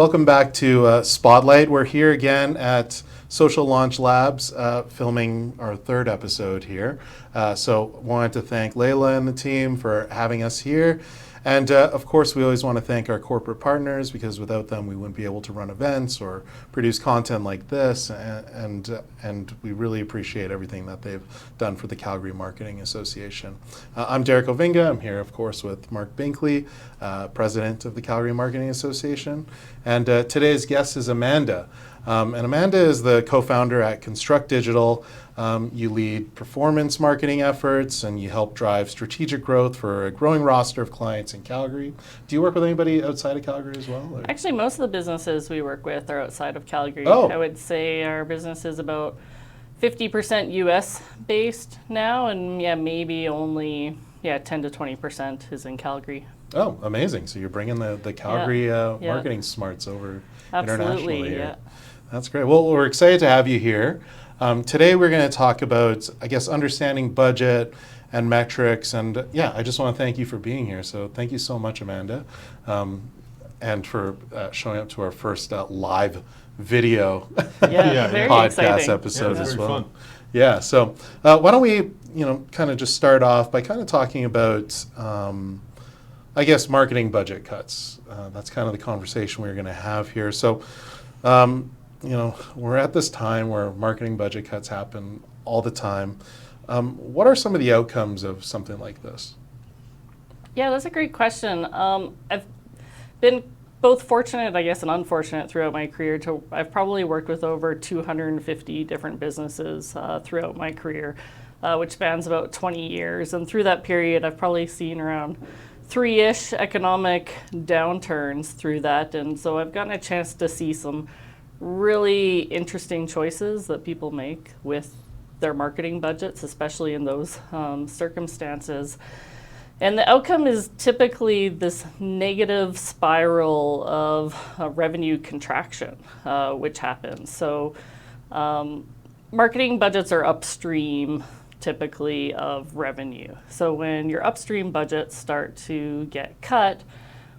Welcome back to Spotlight. We're here again at Social Launch Labs, filming our third episode here. So wanted to thank Layla and the team for having us here. And of course, we always want to thank our corporate partners, because without them, we wouldn't be able to run events or produce content like this. And we really appreciate everything that they've done for the Calgary Marketing Association. I'm Derek Ovinga. I'm here, of course, with Mark Binkley, president of the Calgary Marketing Association. And today's guest is Amanda. And Amanda is the co-founder at Konstruct Digital. You lead performance marketing efforts, and you help drive strategic growth for a growing roster of clients in Calgary. Do you work with anybody outside of Calgary as well? Or? Actually, most of the businesses we work with are outside of Calgary. Oh. I would say our business is about 50% US based now, and maybe only 10 to 20% is in Calgary. Oh, amazing. So you're bringing the Calgary marketing smarts over internationally here. Yeah. That's great. Well, we're excited to have you here. Today we're going to talk about, I guess, understanding budget and metrics. And I just want to thank you for being here. So thank you so much, Amanda, and for showing up to our first live video Very podcast exciting. episode as well. Fun. Yeah. So why don't we, kind of just start off by kind of talking about, I guess, marketing budget cuts. That's kind of the conversation we're going to have here. So. We're at this time where marketing budget cuts happen all the time. What are some of the outcomes of something like this? Yeah, that's a great question. I've been both fortunate, I guess, and unfortunate throughout my career. I've probably worked with over 250 different businesses throughout my career, which spans about 20 years. And through that period, I've probably seen around 3-ish economic downturns through that. And so I've gotten a chance to see some really interesting choices that people make with their marketing budgets, especially in those circumstances. And the outcome is typically this negative spiral of revenue contraction, which happens. So marketing budgets are upstream typically of revenue. So when your upstream budgets start to get cut,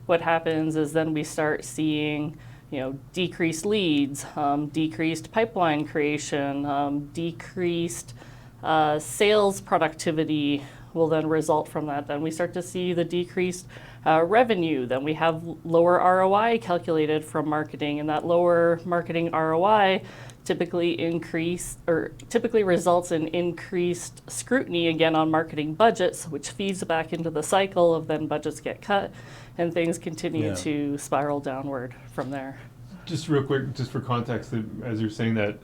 what happens is then we start seeing decreased leads, decreased pipeline creation, decreased sales productivity will then result from that. Then we start to see the decreased revenue. Then we have lower ROI calculated from marketing, and that lower marketing ROI typically results in increased scrutiny again on marketing budgets, which feeds back into the cycle of then budgets get cut and things continue to spiral downward from there. Just real quick, just for context, as you're saying that,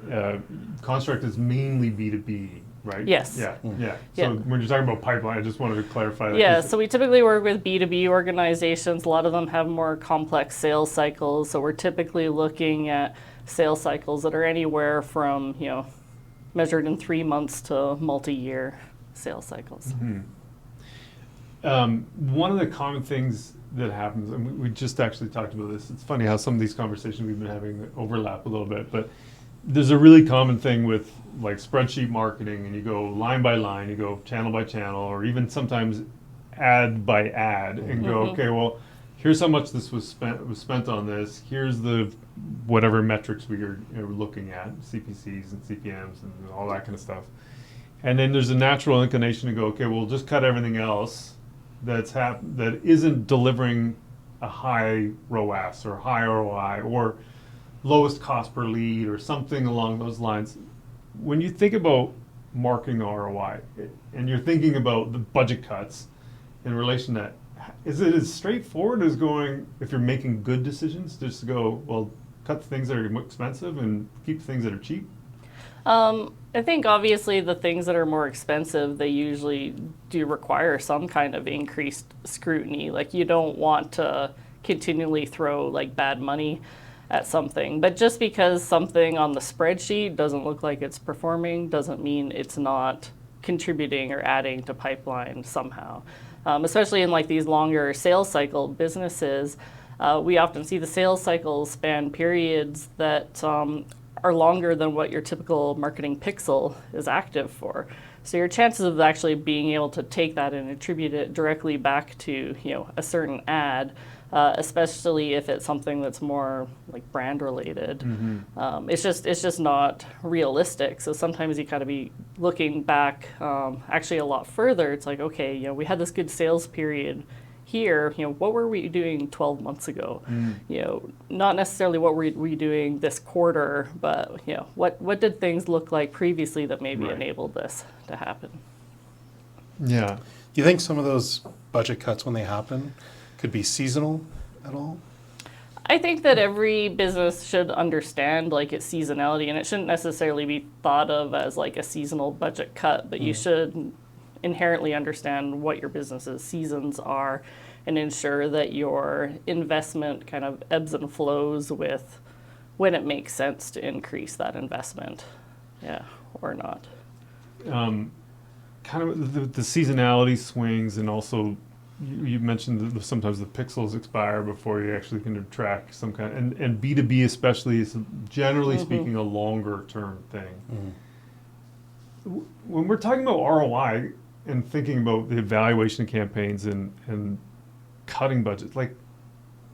Construct is mainly B2B, right? Yes. Yeah. Yeah. So when you're talking about pipeline, I just wanted to clarify that. Yeah, so we typically work with B2B organizations. A lot of them have more complex sales cycles, so we're typically looking at sales cycles that are anywhere from, measured in 3 months to multi-year sales cycles. Mm-hmm. One of the common things that happens, and we just actually talked about this, it's funny how some of these conversations we've been having overlap a little bit, but there's a really common thing with like spreadsheet marketing, and you go line by line, you go channel by channel, or even sometimes ad by ad, and go, okay, well, here's how much this was spent on this, here's the whatever metrics we are looking at, CPCs and CPMs and all that kind of stuff. And then there's a natural inclination to go, okay, we'll just cut everything else that isn't delivering a high ROAS or high ROI or lowest cost per lead or something along those lines. When you think about marketing ROI and you're thinking about the budget cuts in relation to that, is it as straightforward as going, if you're making good decisions, just to go, well, cut the things that are expensive and keep things that are cheap? I think obviously the things that are more expensive, they usually do require some kind of increased scrutiny. Like you don't want to continually throw like bad money at something. But just because something on the spreadsheet doesn't look like it's performing doesn't mean it's not contributing or adding to pipeline somehow. Especially in like these longer sales cycle businesses, we often see the sales cycles span periods that are longer than what your typical marketing pixel is active for. So your chances of actually being able to take that and attribute it directly back to, a certain ad, especially if it's something that's more like brand related, it's just not realistic. So sometimes you kind of be looking back, actually a lot further. It's like, okay, we had this good sales period here, what were we doing 12 months ago? Not necessarily what were we doing this quarter, but what did things look like previously that maybe enabled this to happen? Yeah. Do you think some of those budget cuts, when they happen, could be seasonal at all? I think that every business should understand like its seasonality, and it shouldn't necessarily be thought of as like a seasonal budget cut, but you should inherently understand what your business's seasons are and ensure that your investment kind of ebbs and flows with when it makes sense to increase that investment, or not. Kind of the seasonality swings, and also you mentioned that sometimes the pixels expire before you actually can track some kind, and B2B especially is generally speaking a longer term thing. When we're talking about ROI and thinking about the evaluation of campaigns and cutting budgets, like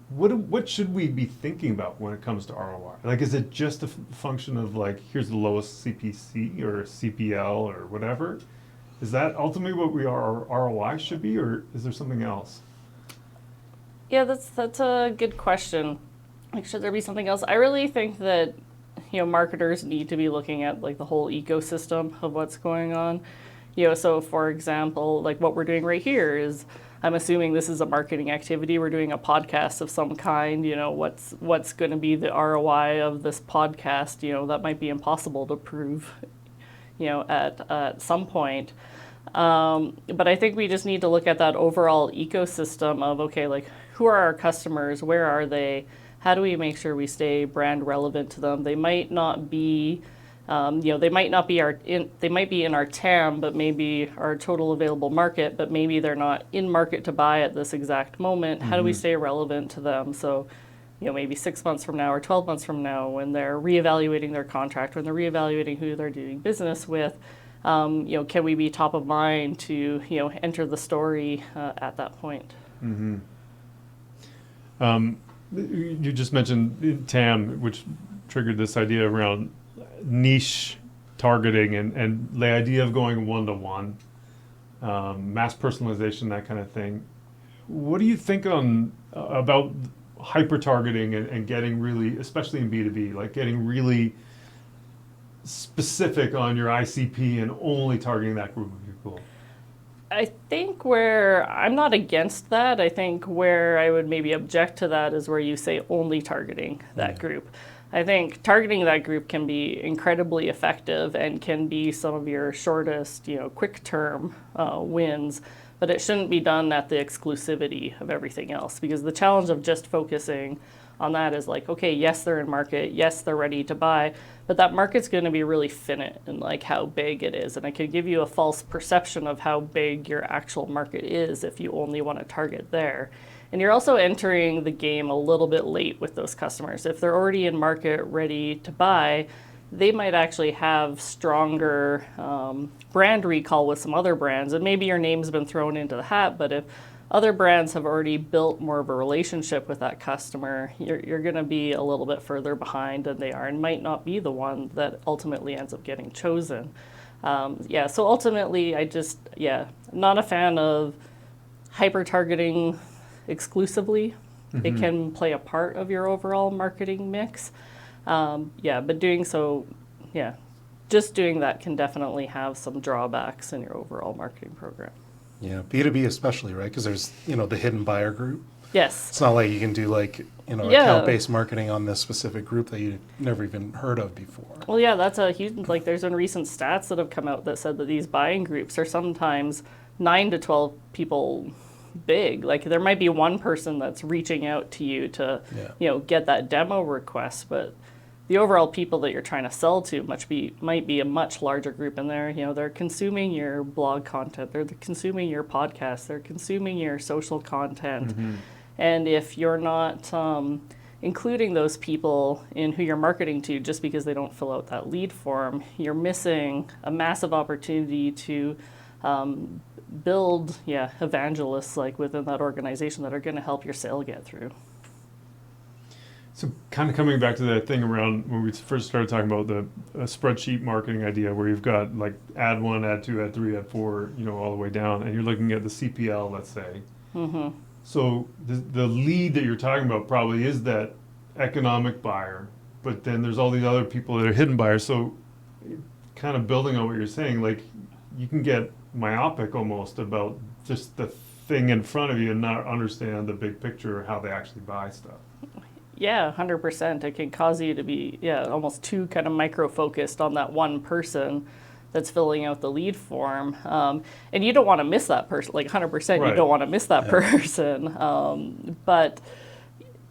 what should we be thinking about when it comes to ROI? Like, is it just a function of like, here's the lowest CPC or CPL or whatever? Is that ultimately what our ROI should be, or is there something else? Yeah, that's a good question. Like, should there be something else? I really think that marketers need to be looking at like the whole ecosystem of what's going on. So for example, like what we're doing right here is, I'm assuming this is a marketing activity. We're doing a podcast of some kind. What's going to be the ROI of this podcast? That might be impossible to prove, at some point. But I think we just need to look at that overall ecosystem of, okay, like who are our customers? Where are they? How do we make sure we stay brand relevant to them? They might not be, they might be in our TAM, but maybe our total available market, but maybe they're not in market to buy at this exact moment. How do we stay relevant to them? So, maybe 6 months from now or 12 months from now, when they're reevaluating their contract, when they're reevaluating who they're doing business with, can we be top of mind to, enter the story at that point? You just mentioned TAM, which triggered this idea around niche targeting and the idea of going one-to-one, mass personalization, that kind of thing. What do you think about hyper-targeting and getting really, especially in B2B, like getting really specific on your ICP and only targeting that group of people? I think where I'm not against that, I think where I would maybe object to that is where you say only targeting that group. I think targeting that group can be incredibly effective and can be some of your shortest, quick term wins, but it shouldn't be done at the exclusivity of everything else, because the challenge of just focusing on that is like, okay, yes, they're in market, yes, they're ready to buy, but that market's going to be really finite in like how big it is, and it could give you a false perception of how big your actual market is if you only want to target there. And you're also entering the game a little bit late with those customers. If they're already in market ready to buy, they might actually have stronger brand recall with some other brands, and maybe your name's been thrown into the hat, but if other brands have already built more of a relationship with that customer, you're going to be a little bit further behind than they are, and might not be the one that ultimately ends up getting chosen. So ultimately, not a fan of hyper-targeting exclusively. It can play a part of your overall marketing mix. But doing so, just doing that can definitely have some drawbacks in your overall marketing program. Yeah, B2B especially, right? Because there's, the hidden buyer group. Yes. It's not like you can do account-based marketing on this specific group that you never even heard of before. Well, yeah, that's a huge, there's been recent stats that have come out that said that these buying groups are sometimes 9 to 12 people big. Like there might be one person that's reaching out to you to, get that demo request, but the overall people that you're trying to sell to might be a much larger group in there. They're consuming your blog content, they're consuming your podcast, they're consuming your social content. And if you're not, including those people in who you're marketing to just because they don't fill out that lead form, you're missing a massive opportunity to build evangelists like within that organization that are going to help your sale get through. So kind of coming back to that thing around when we first started talking about the spreadsheet marketing idea, where you've got like ad 1, ad 2, ad 3, ad 4, all the way down, and you're looking at the CPL, let's say. Mm-hmm. So the lead that you're talking about probably is that economic buyer, but then there's all these other people that are hidden buyers. So kind of building on what you're saying, like you can get myopic almost about just the thing in front of you and not understand the big picture of how they actually buy stuff. Yeah, 100%. It can cause you to be, almost too kind of micro-focused on that one person that's filling out the lead form. And you don't want to miss that person, like 100%, Right. You don't want to miss that person. But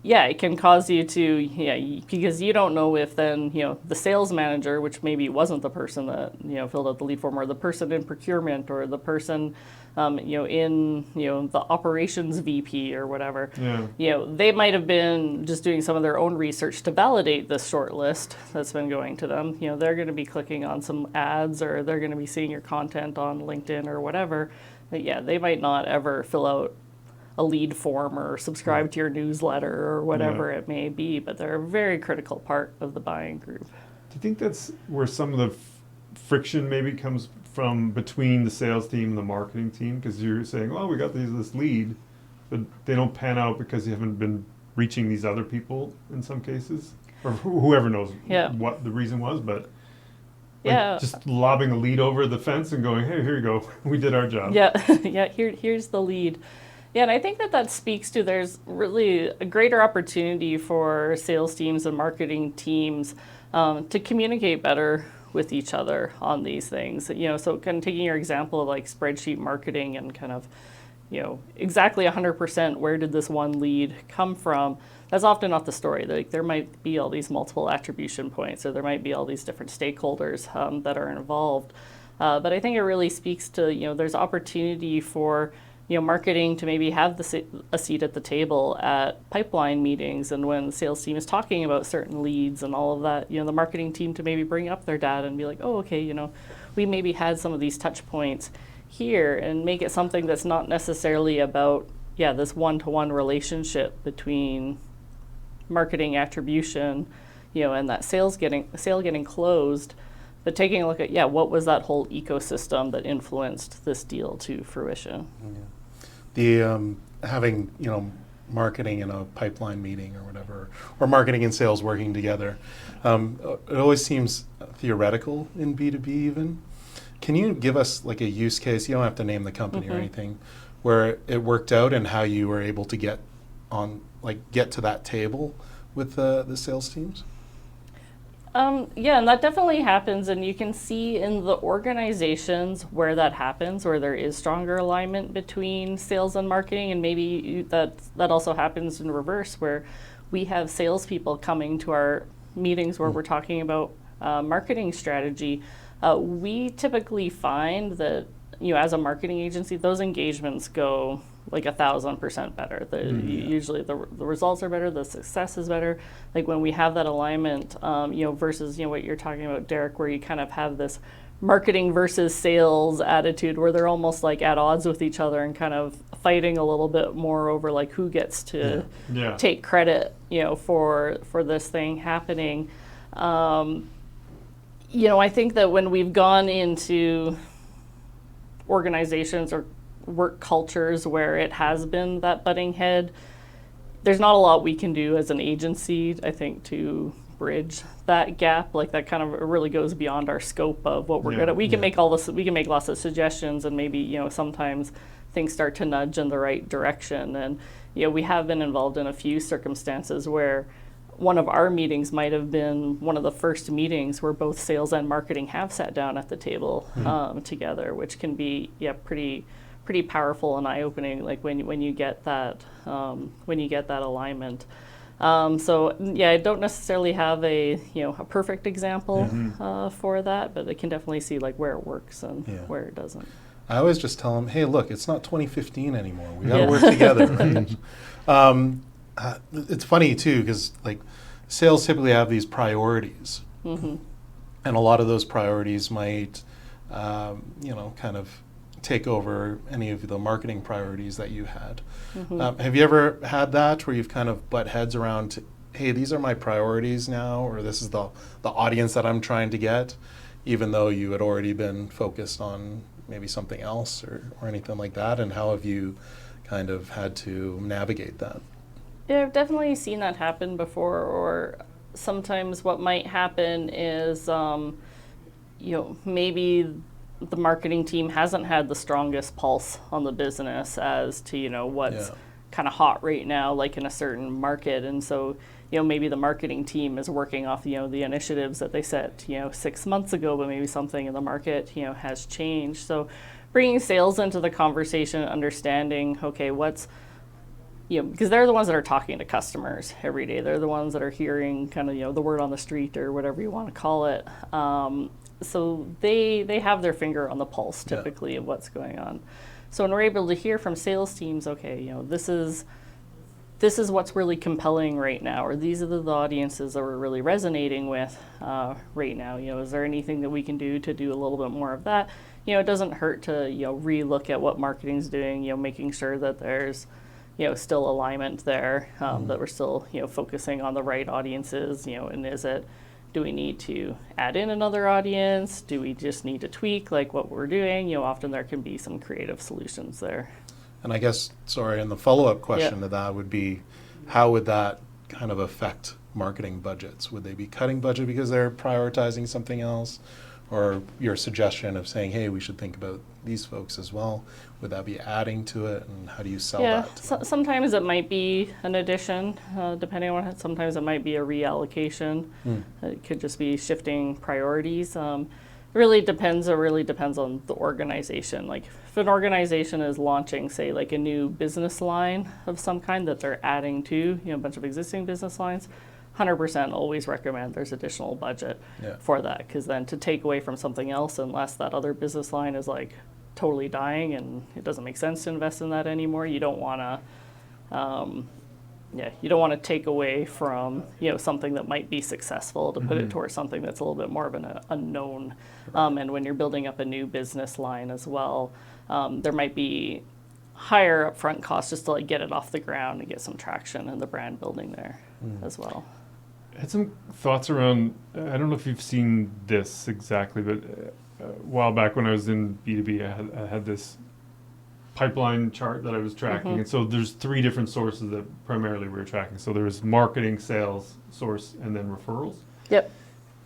it can cause you to, because you don't know if then, the sales manager, which maybe wasn't the person that, filled out the lead form, or the person in procurement, or the person, in, the operations VP or whatever, they might have been just doing some of their own research to validate this short list that's been going to them. They're going to be clicking on some ads, or they're going to be seeing your content on LinkedIn or whatever. But they might not ever fill out a lead form or subscribe to your newsletter or whatever it may be, but they're a very critical part of the buying group. Do you think that's where some of the friction maybe comes from between the sales team and the marketing team? Because you're saying, well, we got this lead, but they don't pan out because you haven't been reaching these other people in some cases, or whoever knows what the reason was, but just lobbing a lead over the fence and going, hey, here you go, we did our job. Here's the lead. Yeah, and I think that speaks to there's really a greater opportunity for sales teams and marketing teams to communicate better with each other on these things. So kind of taking your example of like spreadsheet marketing and kind of, exactly 100% where did this one lead come from? That's often not the story. Like there might be all these multiple attribution points, or there might be all these different stakeholders that are involved. But I think it really speaks to, there's opportunity for marketing to maybe have a seat at the table at pipeline meetings, and when the sales team is talking about certain leads and all of that, the marketing team to maybe bring up their data and be like, oh, okay, we maybe had some of these touch points here, and make it something that's not necessarily about, this one-to-one relationship between marketing attribution, and that sale getting closed, but taking a look at, what was that whole ecosystem that influenced this deal to fruition. The having marketing in a pipeline meeting or whatever, or marketing and sales working together, it always seems theoretical in B2B even. Can you give us like a use case? You don't have to name the company or anything, where it worked out and how you were able to get to that table with the sales teams? And that definitely happens, and you can see in the organizations where that happens, where there is stronger alignment between sales and marketing, and maybe that also happens in reverse, where we have salespeople coming to our meetings where we're talking about marketing strategy. We typically find that, as a marketing agency, those engagements go like 1,000% better. Usually the results are better, the success is better. Like when we have that alignment, versus what you're talking about, Derek, where you kind of have this marketing versus sales attitude where they're almost like at odds with each other and kind of fighting a little bit more over like who gets to take credit, for this thing happening. I think that when we've gone into organizations or work cultures where it has been that butting head, there's not a lot we can do as an agency, I think, to bridge that gap. Like that kind of really goes beyond our scope of what we're good at. We can make we can make lots of suggestions, and maybe, sometimes things start to nudge in the right direction. And, we have been involved in a few circumstances where one of our meetings might have been one of the first meetings where both sales and marketing have sat down at the table together, which can be pretty powerful and eye-opening. Like when you get that alignment. I don't necessarily have a perfect example for that, but I can definitely see like where it works and where it doesn't. I always just tell them, hey, look, it's not 2015 anymore. We got to work together, right? It's funny too, because like sales typically have these priorities, Mm-hmm. and a lot of those priorities might, kind of take over any of the marketing priorities that you had. Mm-hmm. Have you ever had that where you've kind of butt heads around, hey, these are my priorities now, or this is the audience that I'm trying to get, even though you had already been focused on maybe something else or anything like that? And how have you kind of had to navigate that? Yeah, I've definitely seen that happen before, or sometimes what might happen is, maybe the marketing team hasn't had the strongest pulse on the business as to, what's Yeah. kind of hot right now, like in a certain market. And so, maybe the marketing team is working off, the initiatives that they set, 6 months ago, but maybe something in the market, has changed. So bringing sales into the conversation, understanding, okay, what's, because they're the ones that are talking to customers every day. They're the ones that are hearing kind of, the word on the street or whatever you want to call it. So they have their finger on the pulse typically of what's going on. So when we're able to hear from sales teams, okay, this is what's really compelling right now, or these are the audiences that we're really resonating with right now. Is there anything that we can do to do a little bit more of that? It doesn't hurt to re-look at what marketing's doing. Making sure that there's still alignment there, that we're still focusing on the right audiences. And do we need to add in another audience? Do we just need to tweak like what we're doing? Often there can be some creative solutions there. And I guess, and the follow-up question to that would be, how would that kind of affect marketing budgets? Would they be cutting budget because they're prioritizing something else? Or your suggestion of saying, hey, we should think about these folks as well, would that be adding to it? And how do you sell that to them? Sometimes it might be an addition, depending on what. Sometimes it might be a reallocation. It could just be shifting priorities. It really depends on the organization. Like if an organization is launching, say, like a new business line of some kind that they're adding to, a bunch of existing business lines, 100% always recommend there's additional budget for that, because then to take away from something else, unless that other business line is like totally dying and it doesn't make sense to invest in that anymore, you don't want to take away from something that might be successful to put it towards something that's a little bit more of an unknown. And when you're building up a new business line as well, there might be higher upfront costs just to like get it off the ground and get some traction in the brand building there as well. I had some thoughts around, I don't know if you've seen this exactly, but a while back when I was in B2B, I had this pipeline chart that I was tracking. And so there's 3 different sources that primarily we were tracking. So there was marketing, sales, source, and then referrals. Yep.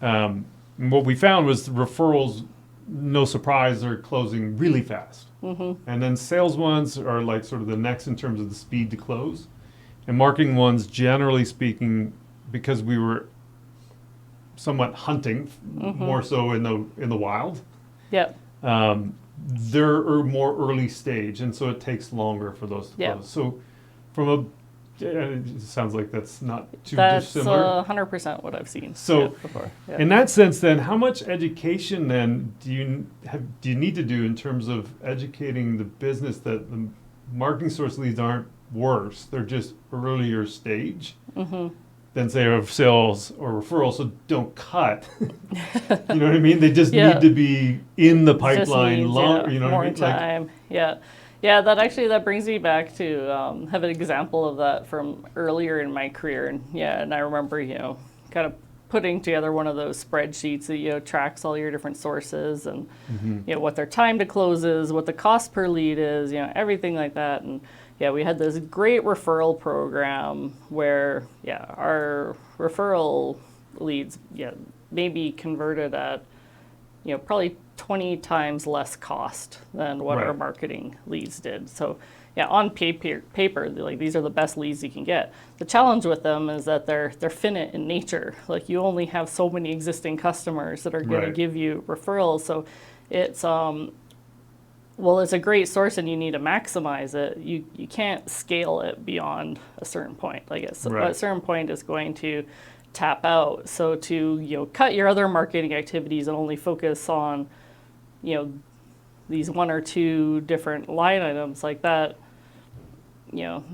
And what we found was referrals, no surprise, are closing really fast. And then sales ones are like sort of the next in terms of the speed to close. And marketing ones, generally speaking, because we were somewhat hunting more so in the wild. Yep. They're more early stage, and so it takes longer for those to close. So from it sounds like that's not too dissimilar. That's 100% what I've seen. So before. In that sense, then, how much education then do you need to do in terms of educating the business that the marketing source leads aren't worse, they're just earlier stage than say of sales or referrals, so don't cut. You know what I mean? They just need to be in the pipeline longer. You know more what I mean? time. That brings me back to have an example of that from earlier in my career, and I remember kind of putting together one of those spreadsheets that tracks all your different sources and what their time to close is, what the cost per lead is, everything like that. And we had this great referral program where our referral leads maybe converted at probably 20 times less cost than what our marketing leads did. So on paper, like these are the best leads you can get. The challenge with them is that they're finite in nature. Like you only have so many existing customers that are going to give you referrals. So it's it's a great source and you need to maximize it. You can't scale it beyond a certain point. Like at a certain point, it's going to tap out. So to cut your other marketing activities and only focus on these 1 or 2 different line items like that,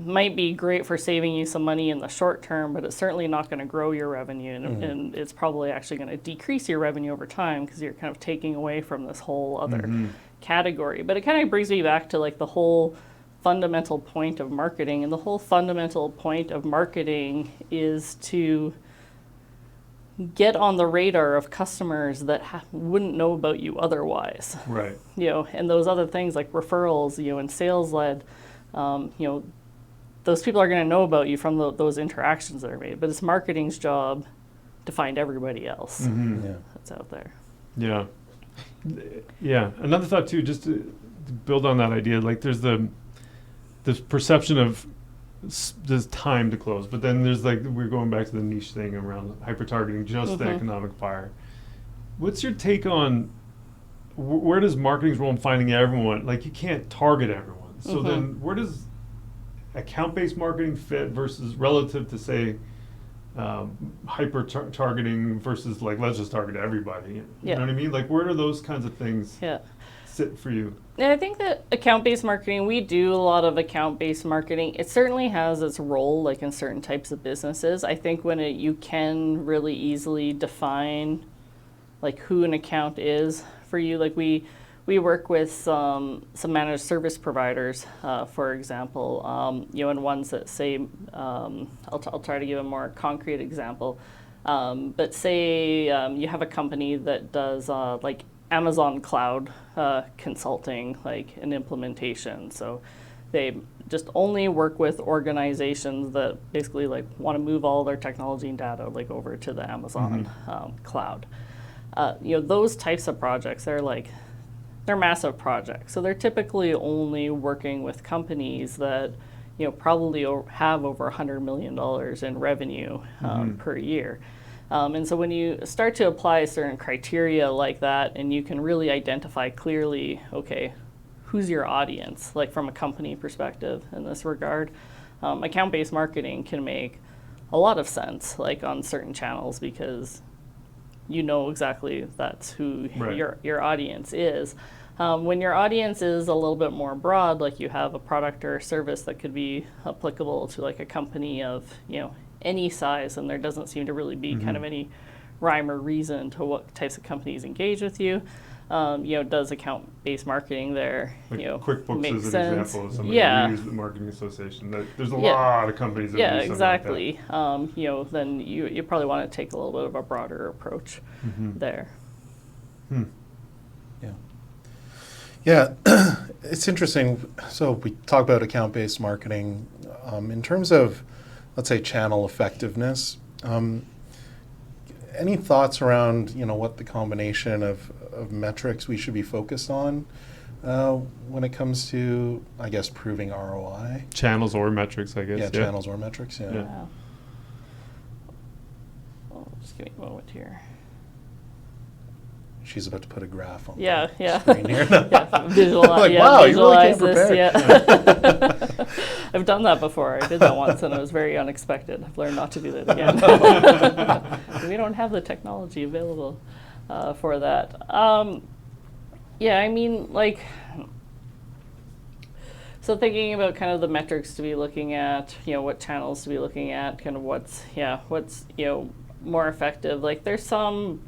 might be great for saving you some money in the short term, but it's certainly not going to grow your revenue, and it's probably actually going to decrease your revenue over time because you're kind of taking away from this whole other category. But it kind of brings me back to like the whole fundamental point of marketing, and the whole fundamental point of marketing is to get on the radar of customers that wouldn't know about you otherwise. Right. And those other things like referrals, and sales led, those people are going to know about you from those interactions that are made. But it's marketing's job to find everybody else that's out there. Yeah. Yeah. Another thought too, just to build on that idea, like there's the perception of there's time to close, but then there's like, we're going back to the niche thing around hyper-targeting, just the economic buyer. What's your take on where does marketing's role in finding everyone? Like you can't target everyone. So then where does account-based marketing fit versus relative to say hyper-targeting versus like let's just target everybody? You know what I mean? Like where do those kinds of things sit for you? And I think that account-based marketing, we do a lot of account-based marketing. It certainly has its role, like in certain types of businesses. I think when you can really easily define like who an account is for you. Like we work with some managed service providers, for example, and ones that say, I'll try to give a more concrete example. But say you have a company that does like Amazon cloud consulting, like an implementation. So they just only work with organizations that basically like want to move all their technology and data like over to the Amazon cloud. Those types of projects, they're massive projects. So they're typically only working with companies that probably have over $100 million in revenue per year. And so when you start to apply certain criteria like that, and you can really identify clearly, okay, who's your audience, like from a company perspective in this regard, account-based marketing can make a lot of sense, like on certain channels, because exactly that's who your audience is. When your audience is a little bit more broad, like you have a product or a service that could be applicable to like a company of, any size, and there doesn't seem to really be kind of any rhyme or reason to what types of companies engage with you. Does account-based marketing there, like QuickBooks make is an sense? example of somebody who uses the marketing association. There's a lot of companies that do something exactly. like that. Then you probably want to take a little bit of a broader approach there. Yeah, it's interesting. So we talk about account-based marketing in terms of, let's say, channel effectiveness. Any thoughts around what the combination of metrics we should be focused on when it comes to, I guess, proving ROI? Channels or metrics, I guess. Yeah, channels or metrics. Yeah. Oh, just give me a moment here. She's about to put a graph on the Yeah. screen here. Visualize, wow, you really came this. prepared. I've done that before. I did that once, and it was very unexpected. I've learned not to do that again. We don't have the technology available for that. So thinking about kind of the metrics to be looking at, what channels to be looking at, kind of what's more effective. Like there's some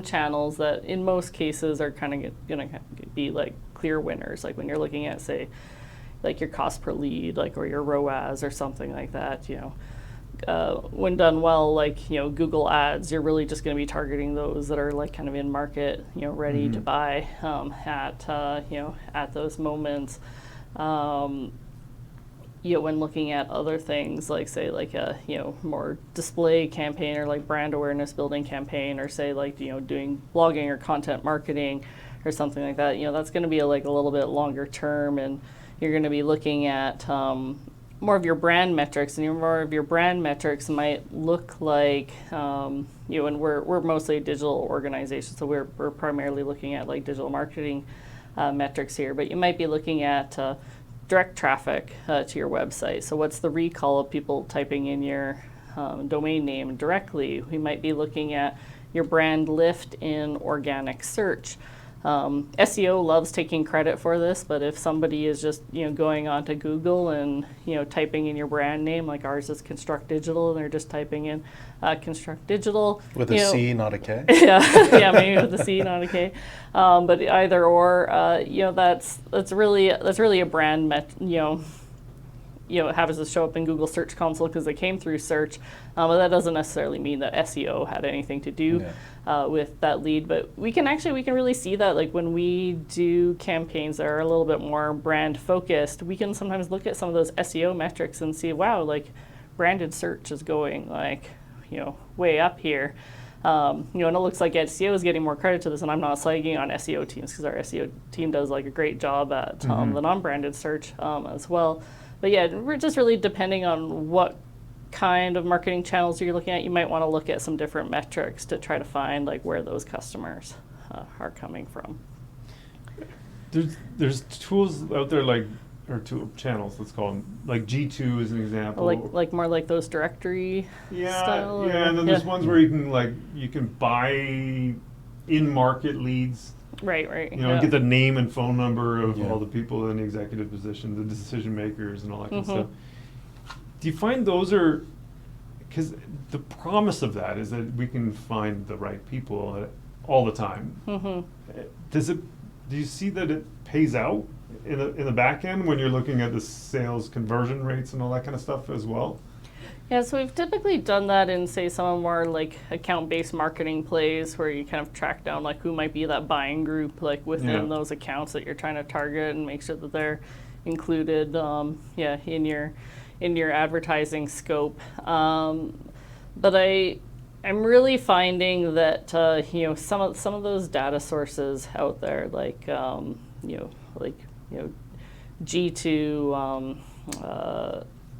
channels that in most cases are kind of going to be like clear winners. Like when you're looking at, say, like your cost per lead, like, or your ROAS or something like that, when done well, like, Google ads, you're really just going to be targeting those that are like kind of in market, ready to buy at those moments. When looking at other things, like say like a more display campaign or like brand awareness building campaign, or say like doing blogging or content marketing or something like that, that's going to be a little bit longer term, and you're going to be looking at more of your brand metrics, and more of your brand metrics might look like and we're mostly a digital organization, so we're primarily looking at like digital marketing metrics here, but you might be looking at direct traffic to your website. So what's the recall of people typing in your domain name directly? We might be looking at your brand lift in organic search. SEO loves taking credit for this, but if somebody is just going onto Google and typing in your brand name, like ours is Construct Digital, and they're just typing in Construct Digital With a C, not a K. yeah, maybe with a C, not a K. But either or, that's really a brand it happens to show up in Google Search Console because they came through search, but that doesn't necessarily mean that SEO had anything to do with that lead. But we can really see that, like when we do campaigns that are a little bit more brand focused, we can sometimes look at some of those SEO metrics and see, wow, like branded search is going like way up here. And it looks like SEO is getting more credit to this, and I'm not slagging on SEO teams because our SEO team does like a great job at the non-branded search as well. But yeah, we're just really depending on what kind of marketing channels you're looking at. You might want to look at some different metrics to try to find like where those customers are coming from. There's tools out there or tool channels, let's call them, like G2 is an example. Like more like those directory style? Yeah, and then there's ones where you can buy in-market leads. Right. Get the name and phone number of all the people in the executive position, the decision makers, and all that kind of stuff. Do you find those are, because the promise of that is that we can find the right people all the time. Do you see that it pays out in the back end when you're looking at the sales conversion rates and all that kind of stuff as well? Yeah, so we've typically done that in, say, some of more like account-based marketing plays where you kind of track down like who might be that buying group like within those accounts that you're trying to target and make sure that they're included in your advertising scope. But I'm really finding that some of those data sources out there like G2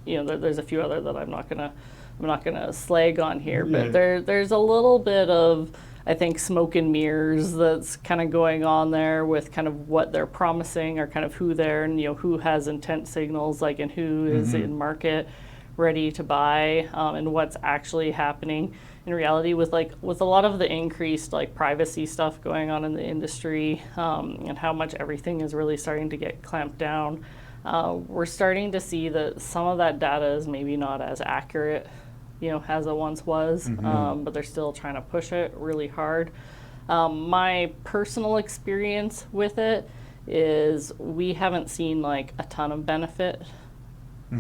there's a few other that I'm not gonna slag on here, but there's a little bit of, I think, smoke and mirrors that's kind of going on there with kind of what they're promising or kind of who they're and who has intent signals like and who is in market ready to buy and what's actually happening in reality with a lot of the increased like privacy stuff going on in the industry and how much everything is really starting to get clamped down. We're starting to see that some of that data is maybe not as accurate, as it once was, but they're still trying to push it really hard. My personal experience with it is we haven't seen like a ton of benefit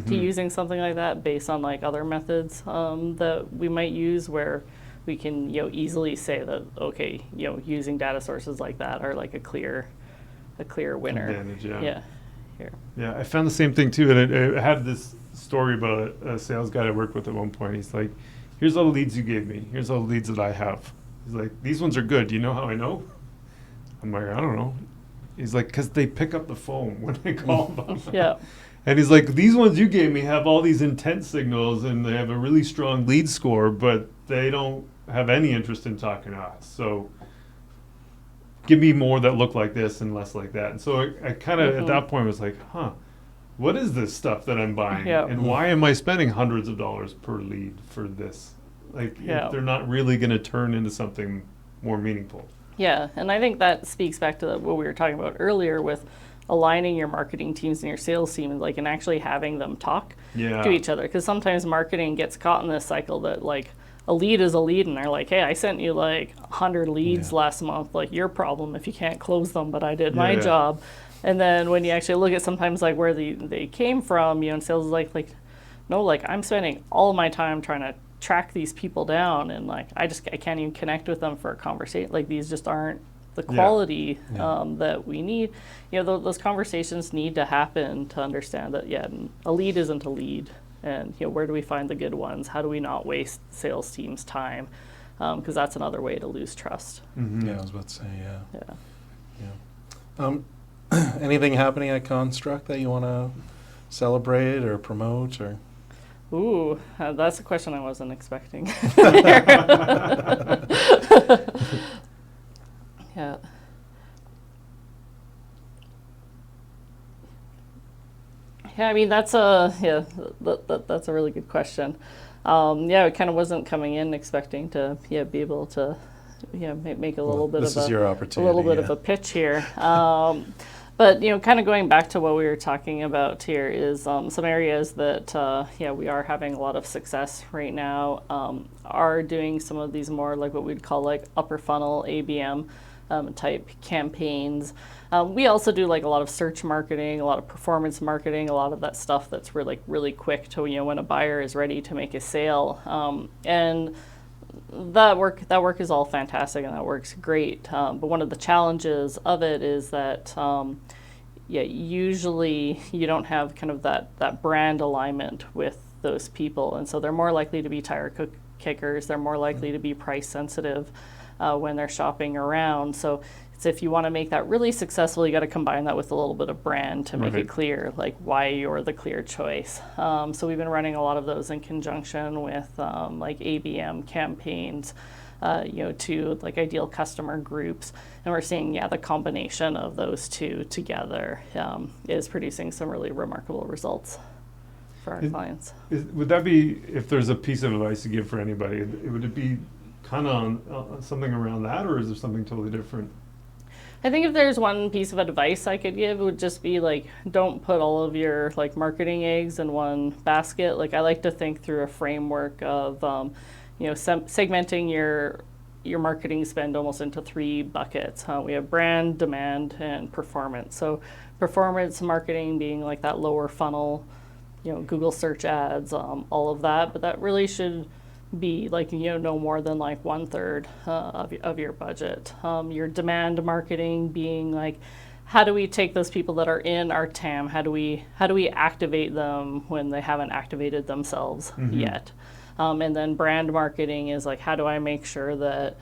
to using something like that based on like other methods that we might use where we can easily say that okay, using data sources like that are like a clear winner. Advantage, Yeah. Here. Yeah, I found the same thing too, and I had this story about a sales guy I worked with at one point. He's like, "Here's all the leads you gave me. Here's all the leads that I have." He's like, "These ones are good. Do you know how I know?" I'm like, "I don't know." He's like, "'Cause they pick up the phone when I call them." Yeah. And he's like, "These ones you gave me have all these intent signals, and they have a really strong lead score, but they don't have any interest in talking to us. So give me more that look like this and less like that." And so I kind of at that point was like, what is this stuff that I'm buying? And why am I spending hundreds of dollars per lead for this? If they're not really going to turn into something more meaningful. Yeah, and I think that speaks back to what we were talking about earlier with aligning your marketing teams and your sales team and actually having them talk to each other. Because sometimes marketing gets caught in this cycle that a lead is a lead, and they're like, "Hey, I sent you 100 leads last month. Your problem if you can't close them, but I did my job." And then when you actually look at sometimes where they came from, and sales is no, I'm spending all my time trying to track these people down, and I can't even connect with them for a conversation. These just aren't the quality that we need. Those conversations need to happen to understand that a lead isn't a lead. And where do we find the good ones? How do we not waste sales teams' time? Because that's another way to lose trust. Yeah, I was about to say, anything happening at Konstruct that you want to celebrate or promote or? Ooh, that's a question I wasn't expecting. Yeah. Yeah, I mean that's a that's a really good question. It kind of wasn't coming in expecting to be able to make a little bit this of is your opportunity. a little bit of a pitch here. But kind of going back to what we were talking about here is some areas that we are having a lot of success right now. Are doing some of these more like what we'd call like upper funnel ABM type campaigns. We also do like a lot of search marketing, a lot of performance marketing, a lot of that stuff that's really quick to when a buyer is ready to make a sale. And that work is all fantastic and that works great. But one of the challenges of it is that usually you don't have kind of that brand alignment with those people, and so they're more likely to be tire kickers. They're more likely to be price sensitive when they're shopping around. So if you want to make that really successful, you got to combine that with a little bit of brand to make it clear, like why you're the clear choice. So we've been running a lot of those in conjunction with like ABM campaigns, to like ideal customer groups, and we're seeing the combination of those two together is producing some really remarkable results for our clients. Would that be, if there's a piece of advice to give for anybody, would it be kind of on something around that, or is there something totally different? I think if there's one piece of advice I could give, it would just be like, don't put all of your like marketing eggs in one basket. Like I like to think through a framework of, segmenting your marketing spend almost into 3 buckets. We have brand, demand, and performance. So performance marketing being like that lower funnel, Google search ads, all of that, but that really should be like no more than like 1/3 of your budget. Your demand marketing being like, how do we take those people that are in our TAM? How do we activate them when they haven't activated themselves yet? And then brand marketing is like, how do I make sure that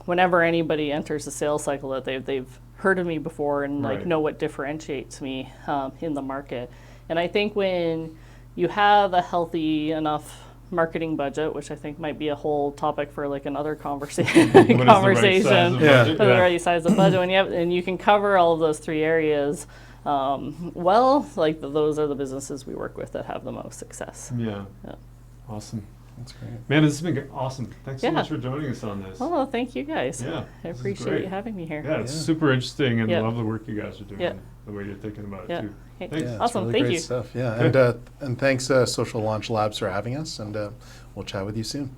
whenever anybody enters the sales cycle that they've heard of me before and like know what differentiates me in the market. And I think when you have a healthy enough marketing budget, which I think might be a whole topic for like another conversation. The right size of budget. And you can cover all of those 3 areas. Like those are the businesses we work with that have the most success. Yeah. Awesome. That's great. Man, this has been awesome. Thanks so much for joining us on this. Oh, thank you guys. Yeah, I appreciate you having me here. Yeah, it's super interesting, and I love the work you guys are doing, the way you're thinking about it too. Hey, thanks. awesome. Really Thank great you. stuff. Yeah, and thanks Social Launch Labs for having us, and we'll chat with you soon.